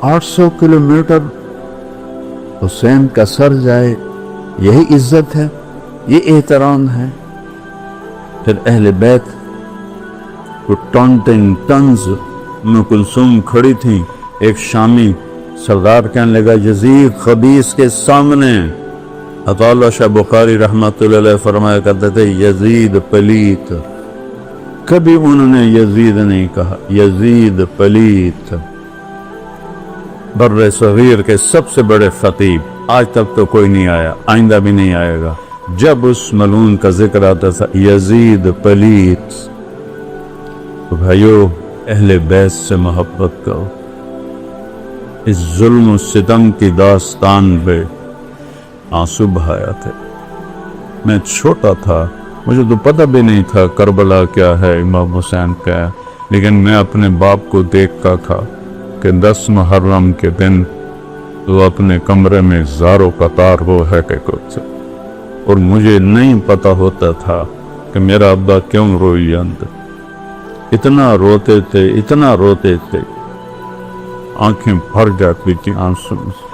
800 kilometre Hussain का sir जाए, यही इज्जत है, ये एहतराम है। फिर अहले बैत को टॉन्टिंग टन्स उम्मे कुलसूम खड़ी थी। एक शामी सरदार कहने लगा यजीद खबीस के सामने। अताउल्लाह शाह बुखारी रहमतुल्लाह अलैह फरमाया करते थे यजीद पलीत। कभी उन्होंने यजीद नहीं कहा, यजीद पलीत। बर्रे सगीर के सबसे बड़े खतीब, आज तक तो कोई नहीं आया, आइंदा भी नहीं आएगा। जब उस मलून का जिक्र आता था यजीद पलीत, तो भाइयों अहले बैत से मोहब्बत करो। इस जुल्म सितम की दास्तान पे आंसू बहाया थे। मैं छोटा था, मुझे तो पता भी नहीं था करबला क्या है, इमाम हुसैन क्या है, लेकिन मैं अपने बाप को देखता था कि 10 मुहर्रम के दिन वो अपने कमरे में ज़ारो कतार वो है कि कुछ, और मुझे नहीं पता होता था कि मेरा अब्बा क्यों रोई अंदर। इतना रोते थे, इतना रोते थे, आंखें भर जाती थी आंसू से।